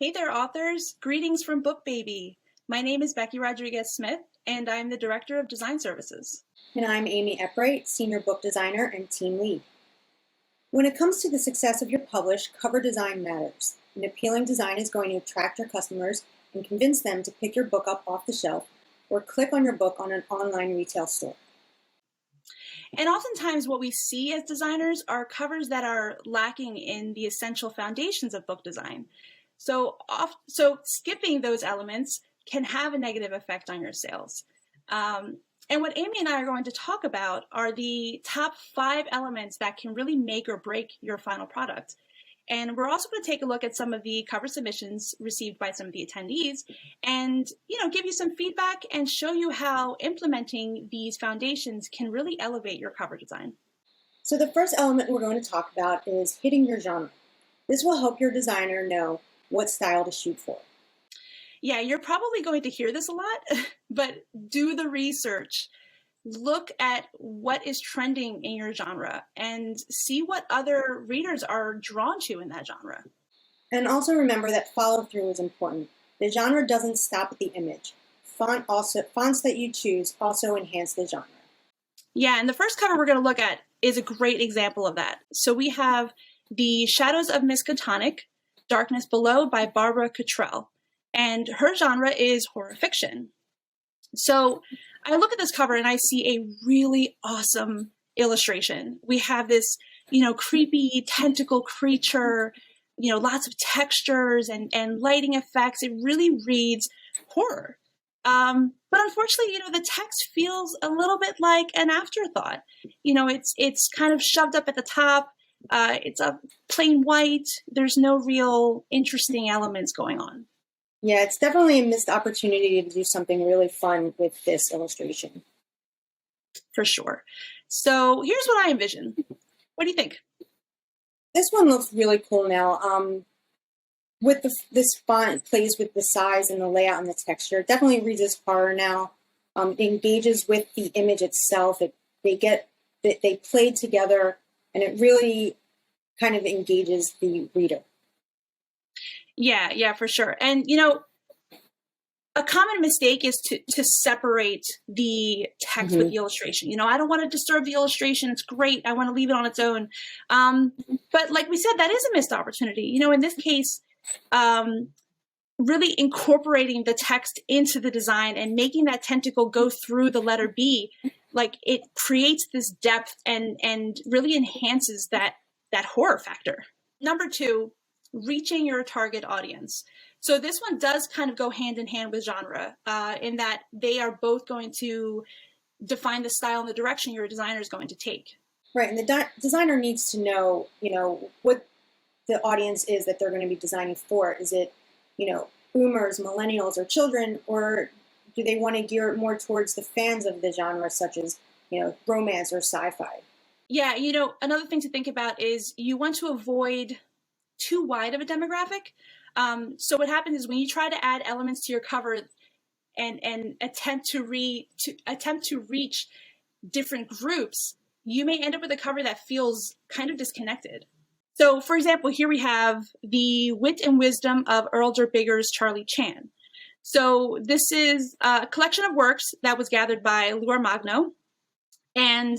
Hey there, authors. Greetings from Book Baby. My name is Becky Rodriguez-Smith, and I'm the Director of Design Services. And I'm Amy Eppright, Senior Book Designer and Team Lead. When it comes to the success of your publish, cover design matters. An appealing design is going to attract your customers and convince them to pick your book up off the shelf or click on your book on an online retail store. And oftentimes what we see as designers are covers that are lacking in the essential foundations of book design. So skipping those elements can have a negative effect on your sales. And what Amy and I are going to talk about are the top 5 elements that can really make or break your final product. And we're also going to take a look at some of the cover submissions received by some of the attendees and, give you some feedback and show you how implementing these foundations can really elevate your cover design. So the first element we're going to talk about is hitting your genre. This will help your designer know what style to shoot for. Yeah, you're probably going to hear this a lot, but do the research. Look at what is trending in your genre and see what other readers are drawn to in that genre. And also remember that follow-through is important. The genre doesn't stop at the image. Fonts that you choose also enhance the genre. Yeah, and the first cover we're going to look at is a great example of that. So we have The Shadows of Miskatonic, Darkness Below by Barbara Cottrell. And her genre is horror fiction. So I look at this cover and I see a really awesome illustration. We have this, creepy tentacle creature, lots of textures and lighting effects. It really reads horror. But unfortunately, the text feels a little bit like an afterthought. It's kind of shoved up at the top. It's a plain white. There's no real interesting elements going on. Yeah, it's definitely a missed opportunity to do something really fun with this illustration. For sure. So here's what I envision. What do you think? This one looks really cool now. With this font plays with the size and the layout and the texture. It definitely reads as horror now. It engages with the image itself. They play together, and it really kind of engages the reader. Yeah, for sure. And, a common mistake is to separate the text with the illustration. I don't want to disturb the illustration. It's great. I want to leave it on its own. But like we said, that is a missed opportunity. In this case, really incorporating the text into the design and making that tentacle go through the letter B, like it creates this depth and really enhances that horror factor. Number 2, reaching your target audience. So this one does kind of go hand in hand with genre in that they are both going to define the style and the direction your designer is going to take. Right, and the designer needs to know, what the audience is that they're going to be designing for. Is it, boomers, millennials, or children, or do they want to gear it more towards the fans of the genre, such as, romance or sci-fi? Yeah, another thing to think about is you want to avoid too wide of a demographic. So what happens is when you try to add elements to your cover and attempt to reach different groups, you may end up with a cover that feels kind of disconnected. So, for example, here we have The Wit and Wisdom of Earl Derbigger's Charlie Chan. So this is a collection of works that was gathered by Magno, and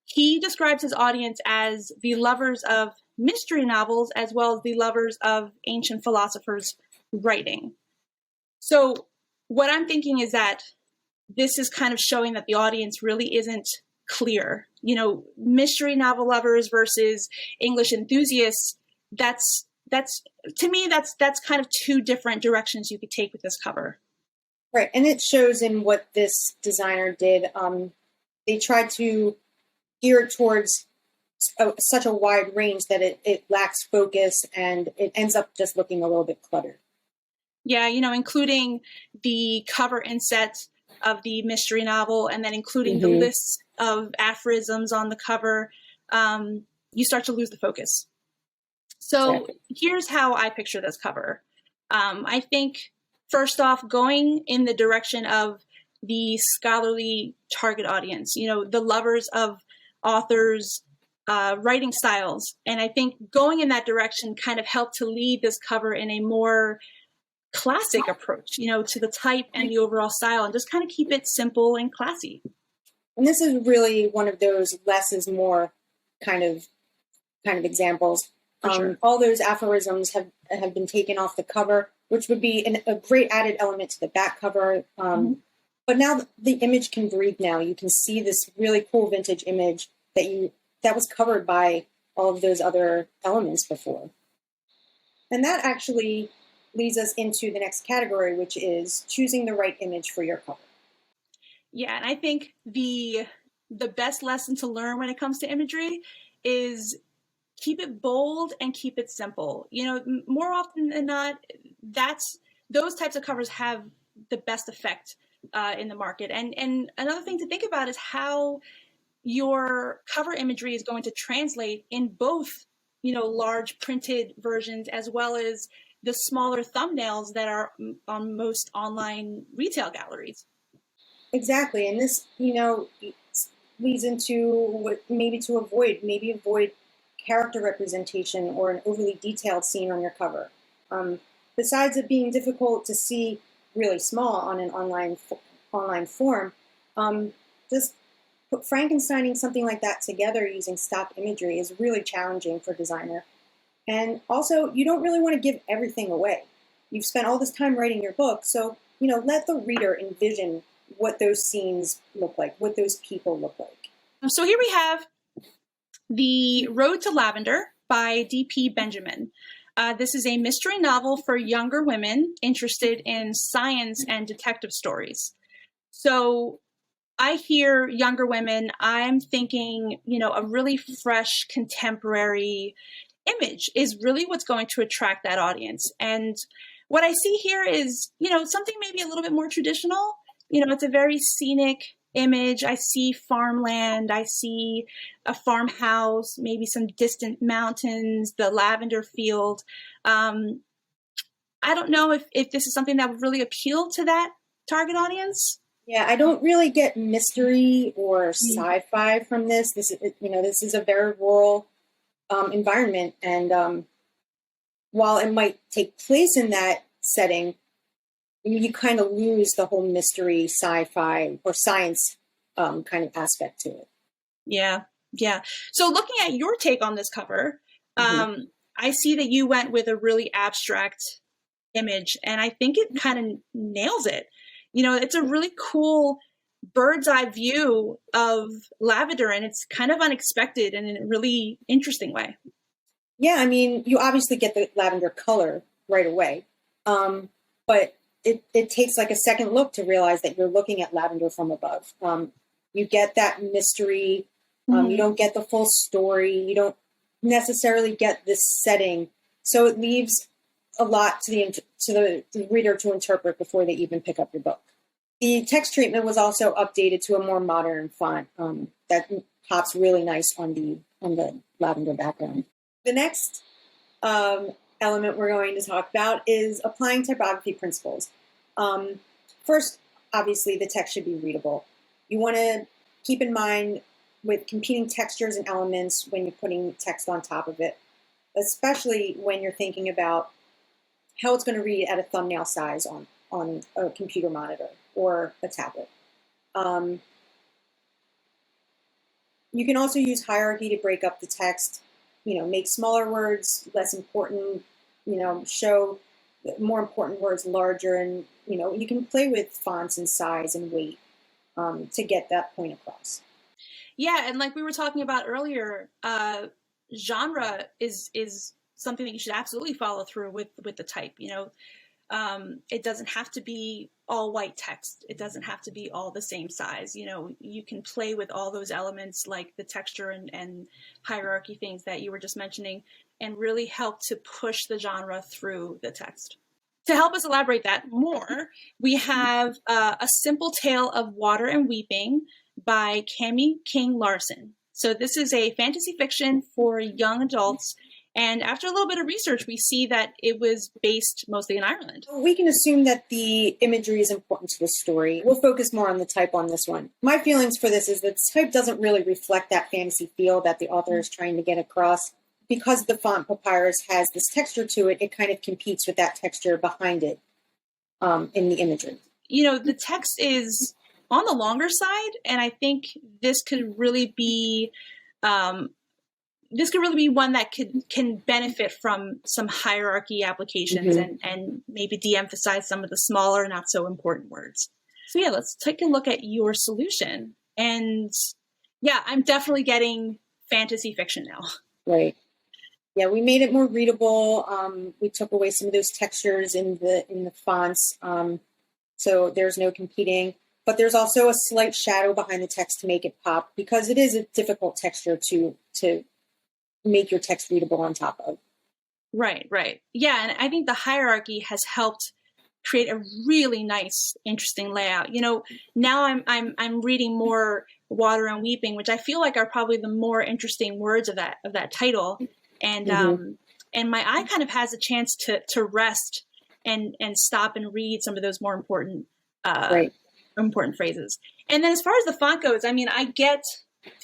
he describes his audience as the lovers of mystery novels as well as the lovers of ancient philosophers' writing. So what I'm thinking is that this is kind of showing that the audience really isn't clear. Mystery novel lovers versus English enthusiasts, that's to me, that's kind of 2 different directions you could take with this cover. Right, and it shows in what this designer did. They tried to gear it towards such a wide range that it lacks focus and it ends up just looking a little bit cluttered. Yeah, including the cover inset of the mystery novel and then including the lists of aphorisms on the cover, you start to lose the focus. So Here's how I picture this cover. I think, first off, going in the direction of the scholarly target audience, the lovers of authors' writing styles. And I think going in that direction kind of helped to lead this cover in a more classic approach, to the type and the overall style, and just kind of keep it simple and classy. And this is really one of those less is more kind of examples. Sure. All those aphorisms have been taken off the cover, which would be a great added element to the back cover. But now the image can breathe now. You can see this really cool vintage image that was covered by all of those other elements before. And that actually leads us into the next category, which is choosing the right image for your cover. Yeah, and I think the best lesson to learn when it comes to imagery is keep it bold and keep it simple. More often than not, those types of covers have the best effect in the market. And another thing to think about is how your cover imagery is going to translate in both, large printed versions as well as the smaller thumbnails that are on most online retail galleries. Exactly. And this, leads into what maybe avoid character representation or an overly detailed scene on your cover. Besides it being difficult to see really small on an online form, just Frankensteining something like that together using stock imagery is really challenging for a designer. And also, you don't really want to give everything away. You've spent all this time writing your book, so let the reader envision what those scenes look like, what those people look like. So here we have The Road to Lavender by D.P. Benjamin. This is a mystery novel for younger women interested in science and detective stories. So I hear younger women, I'm thinking, a really fresh, contemporary image is really what's going to attract that audience. And what I see here is, something maybe a little bit more traditional. It's a very scenic image. I see farmland. I see a farmhouse, maybe some distant mountains, the lavender field. I don't know if this is something that would really appeal to that target audience. Yeah, I don't really get mystery or sci-fi from this. This is a very rural environment, and while it might take place in that setting, you kind of lose the whole mystery, sci-fi, or science kind of aspect to it. Yeah. So looking at your take on this cover, I see that you went with a really abstract image, and I think it kind of nails it. It's a really cool bird's eye view of lavender, and it's kind of unexpected and in a really interesting way. Yeah, I mean, you obviously get the lavender color right away, but it takes like a second look to realize that you're looking at lavender from above. You get that mystery. You don't get the full story. You don't necessarily get this setting. So it leaves a lot to the reader to interpret before they even pick up your book. The text treatment was also updated to a more modern font that pops really nice on the lavender background. The next element we're going to talk about is applying typography principles. First, obviously, the text should be readable. You want to keep in mind with competing textures and elements when you're putting text on top of it, especially when you're thinking about how it's going to read at a thumbnail size on a computer monitor or a tablet. You can also use hierarchy to break up the text, make smaller words less important, show more important words larger, and, you can play with fonts and size and weight to get that point across. Yeah, and like we were talking about earlier, genre is something that you should absolutely follow through with the type. It doesn't have to be all white text. It doesn't have to be all the same size. You can play with all those elements like the texture and hierarchy things that you were just mentioning and really help to push the genre through the text. To help us elaborate that more, we have A Simple Tale of Water and Weeping by Cami Larson. So this is a fantasy fiction for young adults. And after a little bit of research, we see that it was based mostly in Ireland. We can assume that the imagery is important to the story. We'll focus more on the type on this one. My feelings for this is that the type doesn't really reflect that fantasy feel that the author is trying to get across. Because the font Papyrus has this texture to it, it kind of competes with that texture behind it. in the imagery. The text is on the longer side, and I think this could really be one that can benefit from some hierarchy applications and maybe de-emphasize some of the smaller, not so important words. So yeah, let's take a look at your solution. And yeah, I'm definitely getting fantasy fiction now. Right. Yeah, we made it more readable. We took away some of those textures in the fonts, so there's no competing. But there's also a slight shadow behind the text to make it pop, because it is a difficult texture to make your text readable on top of. Right. Yeah, and I think the hierarchy has helped create a really nice, interesting layout. Now I'm reading more Water and Weeping, which I feel like are probably the more interesting words of that title. And and my eye kind of has a chance to rest and stop and read some of those more important important phrases. And then as far as the font goes, I mean, I get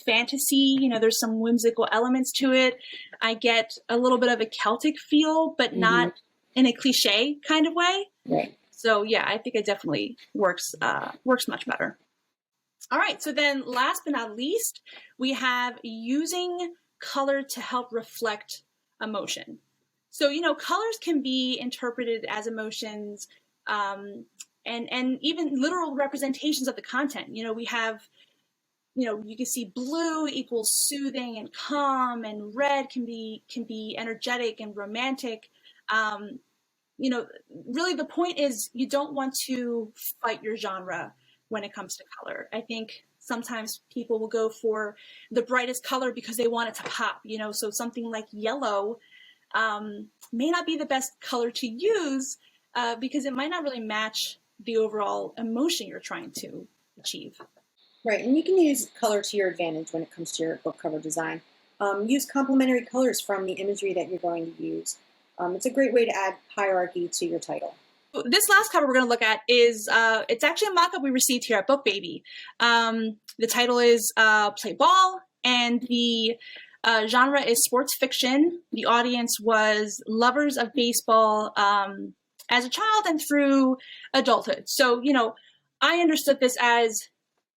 fantasy, there's some whimsical elements to it. I get a little bit of a Celtic feel, but not in a cliche kind of way. Right. So yeah, I think it definitely works much better. All right. So then last but not least, we have using color to help reflect emotion. So, colors can be interpreted as emotions, and even literal representations of the content. We have, you can see blue equals soothing and calm, and red can be energetic and romantic. Really the point is you don't want to fight your genre when it comes to color. I think sometimes people will go for the brightest color because they want it to pop, so something like yellow may not be the best color to use because it might not really match the overall emotion you're trying to achieve. Right, and you can use color to your advantage when it comes to your book cover design. Use complementary colors from the imagery that you're going to use. It's a great way to add hierarchy to your title. This last cover we're going to look at is, it's actually a mock-up we received here at Book Baby. The title is Play Ball, and the genre is sports fiction. The audience was lovers of baseball as a child and through adulthood. So, I understood this as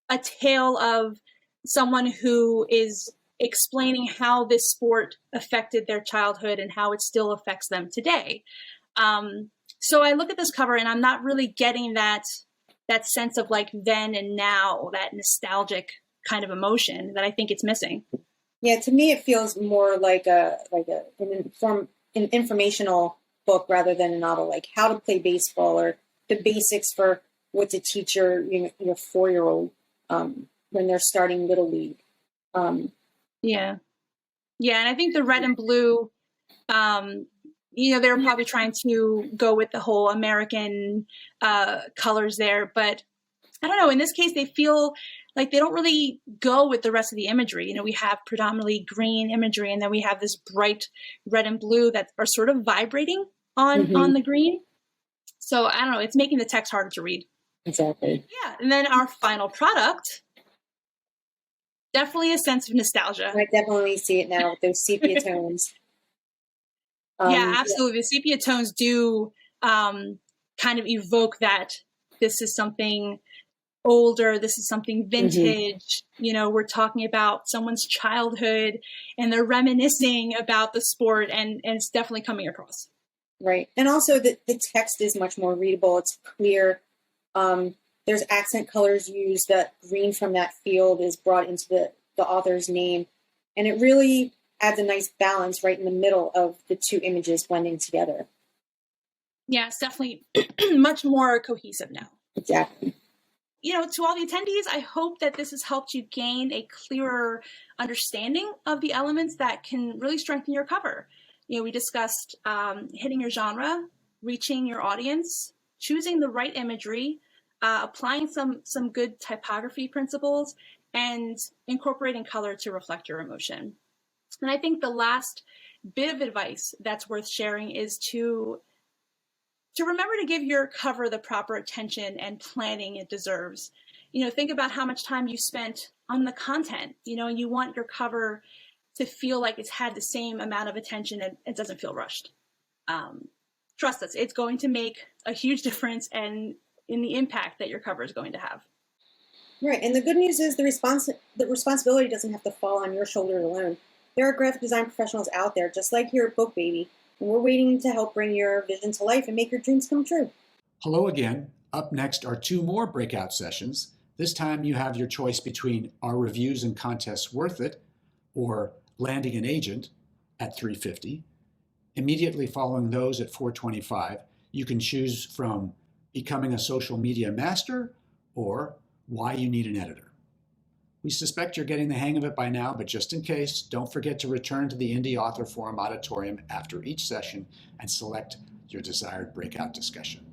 a tale of someone who is explaining how this sport affected their childhood and how it still affects them today. So I look at this cover and I'm not really getting that sense of like then and now, that nostalgic kind of emotion that I think it's missing. Yeah, to me it feels more like an informational book rather than a novel, like how to play baseball or the basics for what to teach your 4-year-old when they're starting Little League. Yeah, and I think the red and blue, they were probably trying to go with the whole American colors there, but I don't know. In this case, they feel like they don't really go with the rest of the imagery. We have predominantly green imagery, and then we have this bright red and blue that are sort of vibrating on the green. So I don't know. It's making the text harder to read. Exactly. Yeah, and then our final product. Definitely a sense of nostalgia. I definitely see it now with those sepia tones. Yeah, absolutely. The sepia tones do kind of evoke that this is something older, this is something vintage. We're talking about someone's childhood and they're reminiscing about the sport, and it's definitely coming across. Right. And also the text is much more readable. It's clear. There's accent colors used. That green from that field is brought into the author's name. And it really adds a nice balance right in the middle of the two images blending together. Yeah, it's definitely much more cohesive now. Exactly. To all the attendees, I hope that this has helped you gain a clearer understanding of the elements that can really strengthen your cover. We discussed hitting your genre, reaching your audience, choosing the right imagery, applying some good typography principles, and incorporating color to reflect your emotion. And I think the last bit of advice that's worth sharing is to remember to give your cover the proper attention and planning it deserves. Think about how much time you spent on the content. You want your cover to feel like it's had the same amount of attention and it doesn't feel rushed. trust us, it's going to make a huge difference and in the impact that your cover is going to have. Right, and the good news is the responsibility doesn't have to fall on your shoulders alone. There are graphic design professionals out there, just like here at Book Baby, and we're waiting to help bring your vision to life and make your dreams come true. Hello again. Up next are 2 more breakout sessions. This time you have your choice between Are Reviews and Contests Worth It or Landing an Agent at $350. Immediately following those at $425, you can choose from Becoming a Social Media Master or Why You Need an Editor. We suspect you're getting the hang of it by now, but just in case, don't forget to return to the Indie Author Forum auditorium after each session and select your desired breakout discussion.